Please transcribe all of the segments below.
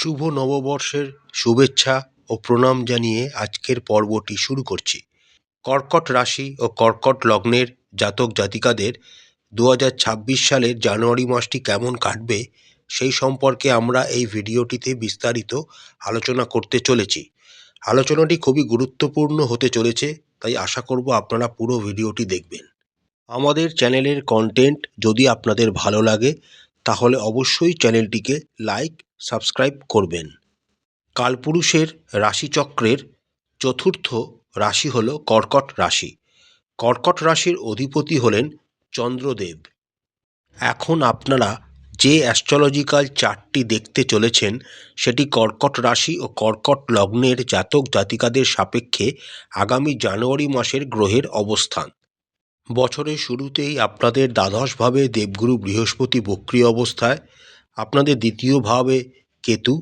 শুভ নববর্ষের শুভেচ্ছা ও প্রণাম জানিয়ে আজকের পর্বটি শুরু করছি। কর্কট রাশি ও কর্কট লগ্নের জাতক জাতিকাদের 2026 সালের জানুয়ারি মাসটি কেমন কাটবে সেই সম্পর্কে আমরা এই ভিডিওটিতে বিস্তারিত আলোচনা করতে চলেছি। আলোচনাটি খুবই গুরুত্বপূর্ণ হতে চলেছে, তাই আশা করব আপনারা পুরো ভিডিওটি দেখবেন। আমাদের চ্যানেলের কন্টেন্ট যদি আপনাদের ভালো লাগে তাহলে অবশ্যই চ্যানেলটিকে লাইক, সাবস্ক্রাইব করবেন। কালপুরুষের রাশিচক্রের চতুর্থ রাশি হল কর্কট রাশি। কর্কট রাশির অধিপতি হলেন চন্দ্রদেব। এখন আপনারা যে অ্যাস্ট্রোলজিক্যাল চার্টটি দেখতে চলেছেন সেটি কর্কট রাশি ও কর্কট লগ্নের জাতক জাতিকাদের সাপেক্ষে আগামী জানুয়ারি মাসের গ্রহের অবস্থান। বছরের শুরুতেই আপনাদের দ্বাদশভাবে দেবগুরু বৃহস্পতি বক্রী অবস্থায়, আপনাদের দ্বিতীয় ভাবে কেতু,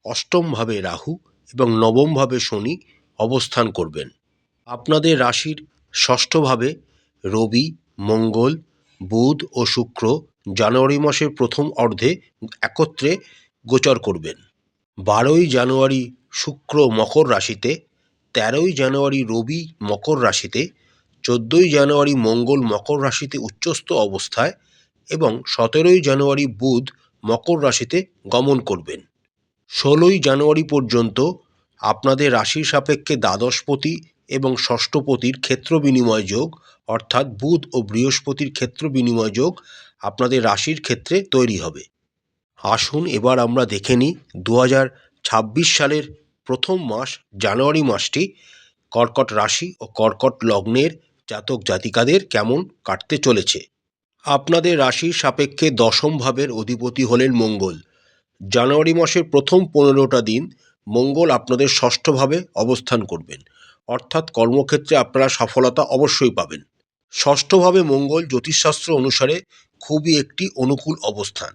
অষ্টমভাবে রাহু এবং নবমভাবে শনি অবস্থান করবেন। আপনাদের রাশির ষষ্ঠভাবে রবি, মঙ্গল, বুধ ও শুক্র জানুয়ারি মাসের প্রথম অর্ধে একত্রে গোচর করবেন। 12ই জানুয়ারি শুক্র মকর রাশিতে, 13ই জানুয়ারি রবি মকর রাশিতে, 14ই জানুয়ারি মঙ্গল মকর রাশিতে উচ্চস্থ অবস্থায় এবং 17ই জানুয়ারি বুধ মকর রাশিতে গমন করবেন। 16ই জানুয়ারি পর্যন্ত আপনাদের রাশির সাপেক্ষে দ্বাদশপতি এবং ষষ্ঠপতির ক্ষেত্র বিনিময় যোগ, অর্থাৎ বুধ ও বৃহস্পতির ক্ষেত্র বিনিময় যোগ আপনাদের রাশির ক্ষেত্রে তৈরি হবে। আসুন এবার আমরা দেখে নিই 2026 সালের প্রথম মাস জানুয়ারি মাসটি কর্কট রাশি ও কর্কট লগ্নের জাতক জাতিকাদের কেমন কাটতে চলেছে। আপনাদের রাশির সাপেক্ষে দশম ভাবের অধিপতি হলেন মঙ্গল। জানুয়ারি মাসের প্রথম 15টা দিন মঙ্গল আপনাদের ষষ্ঠভাবে অবস্থান করবেন, অর্থাৎ কর্মক্ষেত্রে আপনারা সফলতা অবশ্যই পাবেন। ষষ্ঠভাবে মঙ্গল জ্যোতিষশাস্ত্র অনুসারে খুবই একটি অনুকূল অবস্থান।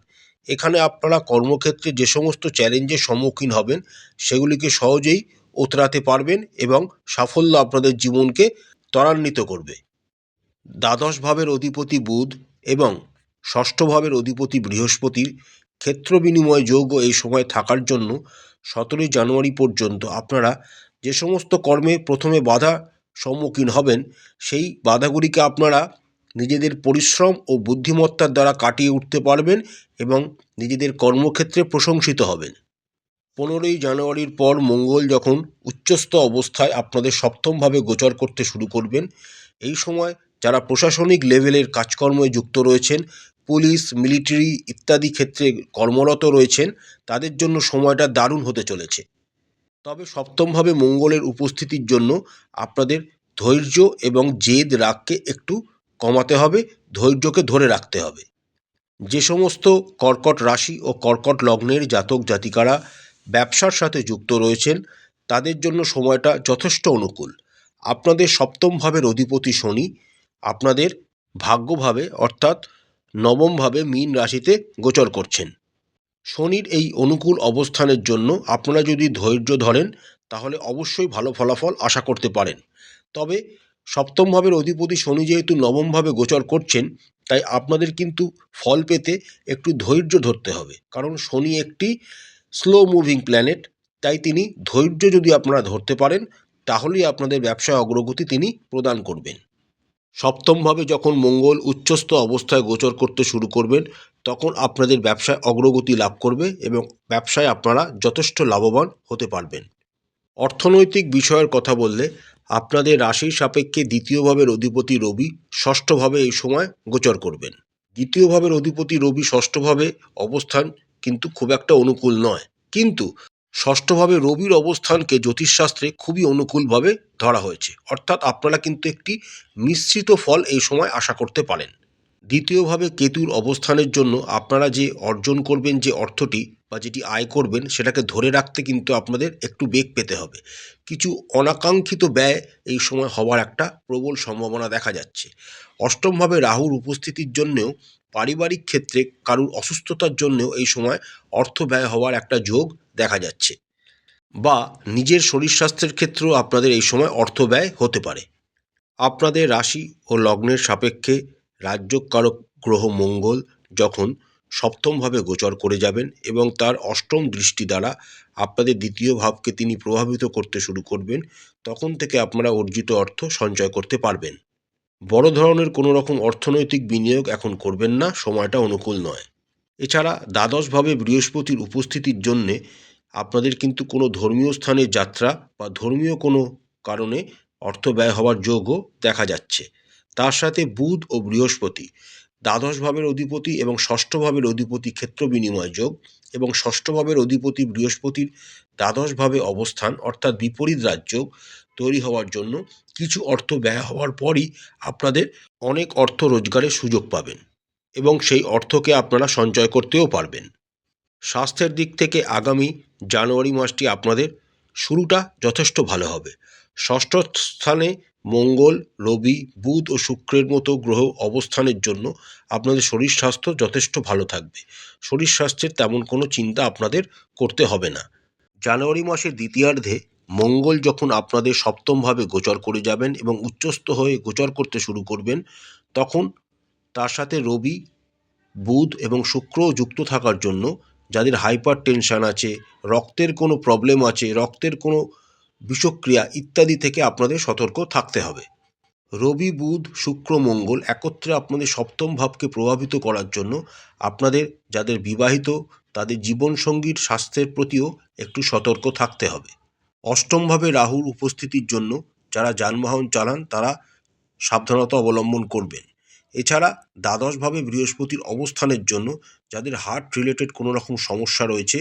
এখানে আপনারা কর্মক্ষেত্রে যে সমস্ত চ্যালেঞ্জের সম্মুখীন হবেন সেগুলিকে সহজেই উতরাতে পারবেন এবং সাফল্য আপনাদের জীবনকে ত্বরান্বিত করবে। দ্বাদশ ভাবের অধিপতি বুধ এবং ষষ্ঠ ভাবের অধিপতি বৃহস্পতির ক্ষেত্র বিনিময় যোগও এই সময় থাকার জন্য 17ই জানুয়ারি পর্যন্ত আপনারা যে সমস্ত কর্মে প্রথমে বাধা সম্মুখীন হবেন সেই বাধাগুলিকে আপনারা নিজেদের পরিশ্রম ও বুদ্ধিমত্তার দ্বারা কাটিয়ে উঠতে পারবেন এবং নিজেদের কর্মক্ষেত্রে প্রশংসিত হবেন। 15ই জানুয়ারির পর মঙ্গল যখন উচ্চস্থ অবস্থায় আপনাদের সপ্তমভাবে গোচর করতে শুরু করবেন, এই সময় যারা প্রশাসনিক লেভেলের কাজকর্মে যুক্ত রয়েছেন, পুলিশ, মিলিটারি ইত্যাদি ক্ষেত্রে কর্মরত রয়েছেন, তাদের জন্য সময়টা দারুণ হতে চলেছে। তবে সপ্তমভাবে মঙ্গলের উপস্থিতির জন্য আপনাদের ধৈর্য এবং জেদ রাগকে একটু কমাতে হবে, ধৈর্যকে ধরে রাখতে হবে। যে সমস্ত কর্কট রাশি ও কর্কট লগ্নের জাতক জাতিকারা ব্যবসার সাথে যুক্ত রয়েছেন তাদের জন্য সময়টা যথেষ্ট অনুকূল। আপনাদের সপ্তম ভাবের অধিপতি শনি আপনাদের ভাগ্যভাবে অর্থাৎ নবমভাবে মীন রাশিতে গোচর করছেন। শনির এই অনুকূল অবস্থানের জন্য আপনারা যদি ধৈর্য ধরেন তাহলে অবশ্যই ভালো ফলাফল আশা করতে পারেন। তবে সপ্তম ভাবের অধিপতি শনি যেহেতু নবমভাবে গোচর করছেন, তাই আপনাদের কিন্তু ফল পেতে একটু ধৈর্য ধরতে হবে, কারণ শনি একটি স্লো মুভিং প্ল্যানেট। তাই তিনি ধৈর্য যদি আপনারা ধরতে পারেন তাহলেই আপনাদের ব্যবসায় অগ্রগতি তিনি প্রদান করবেন। সপ্তমভাবে যখন মঙ্গল উচ্চস্থ অবস্থায় গোচর করতে শুরু করবেন তখন আপনাদের ব্যবসায় অগ্রগতি লাভ করবে এবং ব্যবসায় আপনারা যথেষ্ট লাভবান হতে পারবেন। অর্থনৈতিক বিষয়ের কথা বললে আপনাদের রাশির সাপেক্ষে দ্বিতীয় ভাবের অধিপতি রবি ষষ্ঠভাবে এই সময় গোচর করবেন। দ্বিতীয় ভাবের অধিপতি রবি ষষ্ঠভাবে অবস্থান কিন্তু খুব একটা অনুকূল নয়, কিন্তু ষষ্ঠভাবে রবির অবস্থানকে জ্যোতিষশাস্ত্রে খুবই অনুকূলভাবে ধরা হয়েছে, অর্থাৎ আপনারা কিন্তু একটি মিশ্রিত ফল এই সময় আশা করতে পারেন। দ্বিতীয়ভাবে কেতুর অবস্থানের জন্য আপনারা যে অর্জন করবেন যে অর্থটি বা যেটি আয় করবেন সেটাকে ধরে রাখতে কিন্তু আপনাদের একটু বেগ পেতে হবে। কিছু অনাকাঙ্ক্ষিত ব্যয় এই সময় হওয়ার একটা প্রবল সম্ভাবনা দেখা যাচ্ছে। অষ্টমভাবে রাহুর উপস্থিতির জন্যেও পারিবারিক ক্ষেত্রে কারুর অসুস্থতার জন্যেও এই সময় অর্থ ব্যয় হওয়ার একটা যোগ দেখা যাচ্ছে, বা নিজের শরীর স্বাস্থ্যের ক্ষেত্রেও আপনাদের এই সময় অর্থ ব্যয় হতে পারে। আপনাদের রাশি ও লগ্নের সাপেক্ষে রাজ্যকারক গ্রহ মঙ্গল যখন সপ্তমভাবে গোচর করে যাবেন এবং তার অষ্টম দৃষ্টি দ্বারা আপনাদের দ্বিতীয় ভাবকে তিনি প্রভাবিত করতে শুরু করবেন। তখন থেকে আপনারা অর্জিত অর্থ সঞ্চয় করতে পারবেন। বড় ধরনের কোনো রকম অর্থনৈতিক বিনিয়োগ এখন করবেন না, সময়টা অনুকূল নয়। এছাড়া দ্বাদশভাবে বৃহস্পতির উপস্থিতির জন্যে আপনাদের কিন্তু কোনো ধর্মীয় স্থানে যাত্রা বা ধর্মীয় কোনো কারণে অর্থ ব্যয় হওয়ার যোগও দেখা যাচ্ছে। তার সাথে বুধ ও বৃহস্পতি দ্বাদশ ভাবের অধিপতি এবং ষষ্ঠ ভাবের অধিপতি ক্ষেত্র বিনিময় যোগ এবং ষষ্ঠ ভাবের অধিপতি বৃহস্পতির দ্বাদশ ভাবে অবস্থান অর্থাৎ বিপরীত রাজযোগ তৈরি হওয়ার জন্য কিছু অর্থ ব্যয় হওয়ার পরই আপনাদের অনেক অর্থ রোজগারের সুযোগ পাবেন এবং সেই অর্থকে আপনারা সঞ্চয় করতেও পারবেন। স্বাস্থ্যের দিক থেকে আগামী জানুয়ারি মাসটি আপনাদের শুরুটা যথেষ্ট ভালো হবে। ষষ্ঠ স্থানে মঙ্গল, রবি, বুধ ও শুক্রের মতো গ্রহ অবস্থানের জন্য আপনাদের শরীর স্বাস্থ্য যথেষ্ট ভালো থাকবে। শরীর স্বাস্থ্যের তেমন কোনো চিন্তা আপনাদের করতে হবে না। জানুয়ারি মাসের দ্বিতীয়ার্ধে মঙ্গল যখন আপনাদের সপ্তমভাবে গোচর করে যাবেন এবং উচ্চস্থ হয়ে গোচর করতে শুরু করবেন, তখন তার সাথে রবি, বুধ এবং শুক্রও যুক্ত থাকার জন্য যাদের হাইপার টেনশন আছে, রক্তের কোনো প্রবলেম আছে, রক্তের কোনো বিষক্রিয়া ইত্যাদি থেকে আপনাদের সতর্ক থাকতে হবে। রবি, বুধ, শুক্র, মঙ্গল একত্রে আপনাদের সপ্তম ভাবকে প্রভাবিত করার জন্য আপনাদের যাদের বিবাহিত তাদের জীবনসঙ্গীর স্বাস্থ্যের প্রতিও একটু সতর্ক থাকতে হবে। অষ্টমভাবে রাহুর উপস্থিতির জন্য যারা যানবাহন চালান তারা সাবধানতা অবলম্বন করবেন। এছাড়া দ্বাদশভাবে বৃহস্পতির অবস্থানের জন্য যাদের হার্ট রিলেটেড কোনো রকম সমস্যা রয়েছে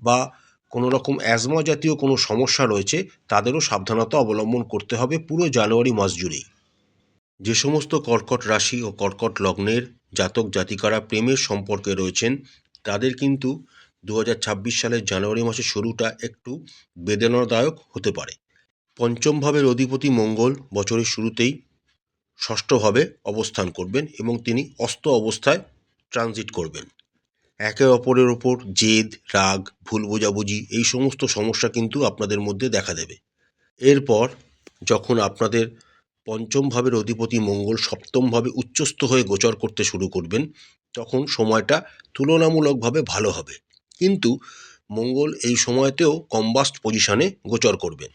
বা কোনো রকম অ্যাজমা জাতীয় কোনো সমস্যা রয়েছে তাদেরও সাবধানতা অবলম্বন করতে হবে পুরো জানুয়ারি মাস জুড়েই। যে সমস্ত কর্কট রাশি ও কর্কট লগ্নের জাতক জাতিকারা প্রেমের সম্পর্কে রয়েছেন তাদের কিন্তু 2026 সালের জানুয়ারি মাসের শুরুটা একটু বেদনাদায়ক হতে পারে। পঞ্চম ভাবের অধিপতি মঙ্গল বছরের শুরুতেই ষষ্ঠভাবে অবস্থান করবেন এবং তিনি অস্ত অবস্থায় ট্রানজিট করবেন। একে অপরের ওপর জেদ, রাগ, ভুল বোঝাবুঝি এই সমস্ত সমস্যা কিন্তু আপনাদের মধ্যে দেখা দেবে। এরপর যখন আপনাদের পঞ্চম ভাবের অধিপতি মঙ্গল সপ্তমভাবে উচ্চস্থ হয়ে গোচর করতে শুরু করবেন তখন সময়টা তুলনামূলকভাবে ভালো হবে, কিন্তু মঙ্গল এই সময়তেও কম্বাস্ট পজিশনে গোচর করবেন।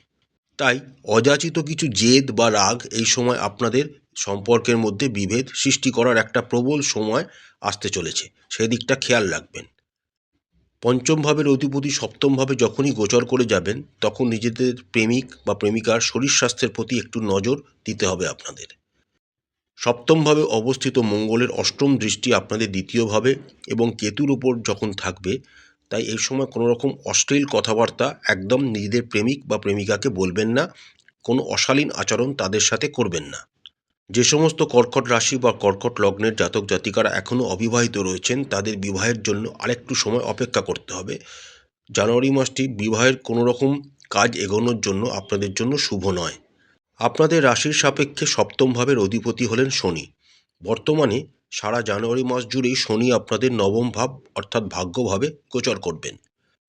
তাই অযাচিত কিছু জেদ বা রাগ এই সময় আপনাদের সম্পর্কের মধ্যে বিভেদ সৃষ্টি করার একটা প্রবল সময় আসতে চলেছে, সেদিকটা খেয়াল রাখবেন। পঞ্চম ভাবের অধিপতি সপ্তমভাবে যখনই গোচর করে যাবেন তখন নিজেদের প্রেমিক বা প্রেমিকার শরীর স্বাস্থ্যের প্রতি একটু নজর দিতে হবে আপনাদের। সপ্তমভাবে অবস্থিত মঙ্গলের অষ্টম দৃষ্টি আপনাদের দ্বিতীয়ভাবে এবং কেতুর উপর যখন থাকবে, তাই এই সময় কোনো রকম অশ্লীল কথাবার্তা একদম নিজেদের প্রেমিক বা প্রেমিকাকে বলবেন না, কোনো অশালীন আচরণ তাদের সাথে করবেন না। যে সমস্ত কর্কট রাশি বা কর্কট লগ্নের জাতক জাতিকারা এখনও অবিবাহিত রয়েছেন তাদের বিবাহের জন্য আরেকটু সময় অপেক্ষা করতে হবে। জানুয়ারি মাসটি বিবাহের কোনো রকম কাজ এগোনোর জন্য আপনাদের জন্য শুভ নয়। আপনাদের রাশির সাপেক্ষে সপ্তম ভাবের অধিপতি হলেন শনি। বর্তমানে সারা জানুয়ারি মাস জুড়েই শনি আপনাদের নবম ভাব অর্থাৎ ভাগ্যভাবে গোচর করবেন।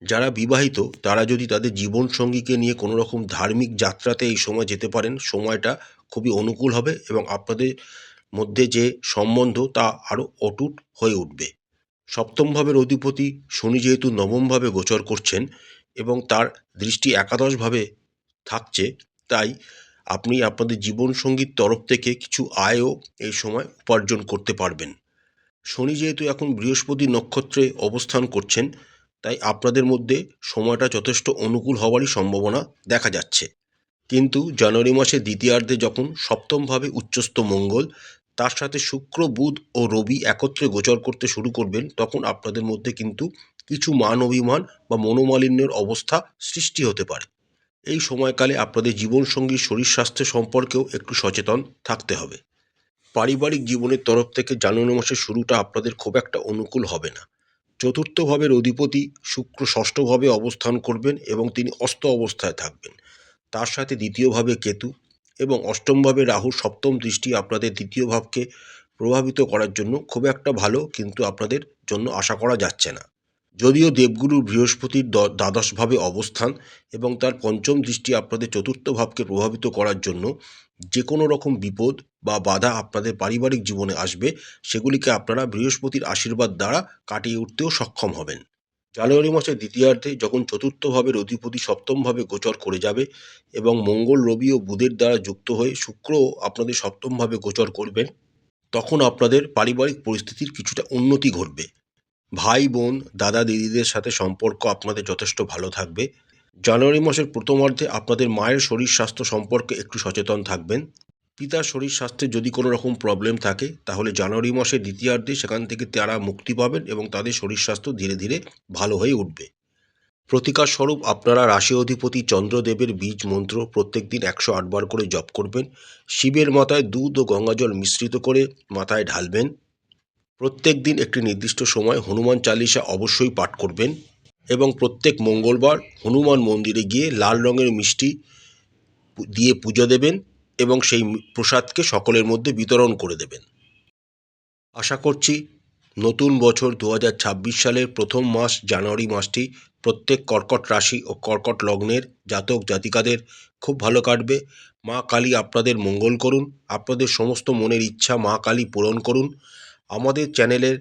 যারা বিবাহিত তারা যদি তাদের জীবনসঙ্গীকে নিয়ে কোনো রকম ধার্মিক যাত্রাতে এই সময় যেতে পারেন সময়টা খুবই অনুকূল হবে এবং আপনাদের মধ্যে যে সম্বন্ধ তা আরও অটুট হয়ে উঠবে। সপ্তম ভাবের অধিপতি শনি যেহেতু নবমভাবে গোচর করছেন এবং তার দৃষ্টি একাদশভাবে থাকছে, তাই আপনি আপনাদের জীবনসঙ্গীর তরফ থেকে কিছু আয়ও এই সময় উপার্জন করতে পারবেন। শনি যেহেতু এখন বৃহস্পতি নক্ষত্রে অবস্থান করছেন তাই আপনাদের মধ্যে সময়টা যথেষ্ট অনুকূল হওয়ারই সম্ভাবনা দেখা যাচ্ছে। কিন্তু জানুয়ারি মাসের দ্বিতীয়ার্ধে যখন সপ্তমভাবে উচ্চস্থ মঙ্গল তার সাথে শুক্র, বুধ ও রবি একত্রে গোচর করতে শুরু করবেন তখন আপনাদের মধ্যে কিন্তু কিছু মান অভিমান বা মনোমালিন্যের অবস্থা সৃষ্টি হতে পারে। এই সময়কালে আপনাদের জীবনসঙ্গীর শরীর স্বাস্থ্য সম্পর্কেও একটু সচেতন থাকতে হবে। পারিবারিক জীবনের তরফ থেকে জানুয়ারি মাসের শুরুটা আপনাদের খুব একটা অনুকূল হবে না। চতুর্থ ভাবের অধিপতি শুক্র ষষ্ঠভাবে অবস্থান করবেন এবং তিনি অস্ত অবস্থায় থাকবেন। তার সাথে দ্বিতীয়ভাবে কেতু এবং অষ্টমভাবে রাহুর সপ্তম দৃষ্টি আপনাদের দ্বিতীয় ভাবকে প্রভাবিত করার জন্য খুব একটা ভালো কিন্তু আপনাদের জন্য আশা করা যাচ্ছে না। যদিও দেবগুরু বৃহস্পতির দ্বাদশভাবে অবস্থান এবং তার পঞ্চম দৃষ্টি আপনাদের চতুর্থ ভাবকে প্রভাবিত করার জন্য যে কোনো রকম বিপদ বা বাধা আপনাদের পারিবারিক জীবনে আসবে, সেগুলিকে আপনারা বৃহস্পতির আশীর্বাদ দ্বারা কাটিয়ে উঠতেও সক্ষম হবেন। জানুয়ারি মাসের দ্বিতীয়ার্ধে যখন চতুর্থ ভাবের অধিপতি সপ্তম ভাবে গোচর করে যাবে এবং মঙ্গল, রবি ও বুধের দ্বারা যুক্ত হয়ে শুক্রও আপনাদের সপ্তম ভাবে গোচর করবেন, তখন আপনাদের পারিবারিক পরিস্থিতির কিছুটা উন্নতি ঘটবে। ভাই বোন, দাদা দিদিদের সাথে সম্পর্ক আপনাদের যথেষ্ট ভালো থাকবে। জানুয়ারি মাসের প্রথমার্ধে আপনাদের মায়ের শরীর স্বাস্থ্য সম্পর্কে একটু সচেতন থাকবেন। পিতার শরীর স্বাস্থ্যে যদি কোনো রকম প্রবলেম থাকে, তাহলে জানুয়ারি মাসের দ্বিতীয়ার্ধে সেখান থেকে তারা মুক্তি পাবেন এবং তাদের শরীর স্বাস্থ্য ধীরে ধীরে ভালো হয়ে উঠবে। প্রতিকার স্বরূপ আপনারা রাশি অধিপতি চন্দ্রদেবের বীজ মন্ত্র প্রত্যেক দিন 108 বার করে জপ করবেন। শিবের মাথায় দুধ ও গঙ্গাজল মিশ্রিত করে মাথায় ঢালবেন। প্রত্যেক দিন একটি নির্দিষ্ট সময় হনুমান চালিসা অবশ্যই পাঠ করবেন এবং প্রত্যেক মঙ্গলবার হনুমান মন্দিরে গিয়ে লাল রঙের মিষ্টি দিয়ে পূজা দেবেন এবং সেই প্রসাদকে সকলের মধ্যে বিতরণ করে দেবেন। আশা করছি নতুন বছর 2026 সালের প্রথম মাস জানুয়ারি মাসটি প্রত্যেক কর্কট রাশি ও কর্কট লগ্নের জাতক জাতিকাদের খুব ভালো কাটবে। মা কালী আপনাদের মঙ্গল করুন, আপনাদের সমস্ত মনের ইচ্ছা মা কালী পূরণ করুন। আমাদের চ্যানেলের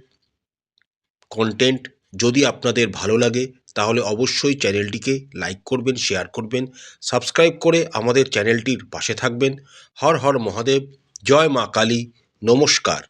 কন্টেন্ট যদি আপনাদের ভালো লাগে, তাহলে অবশ্যই চ্যানেলটিকে লাইক করবেন, শেয়ার করবেন, সাবস্ক্রাইব করে আমাদের চ্যানেলটির পাশে থাকবেন। হর হর মহাদেব, জয় মা কালী, নমস্কার।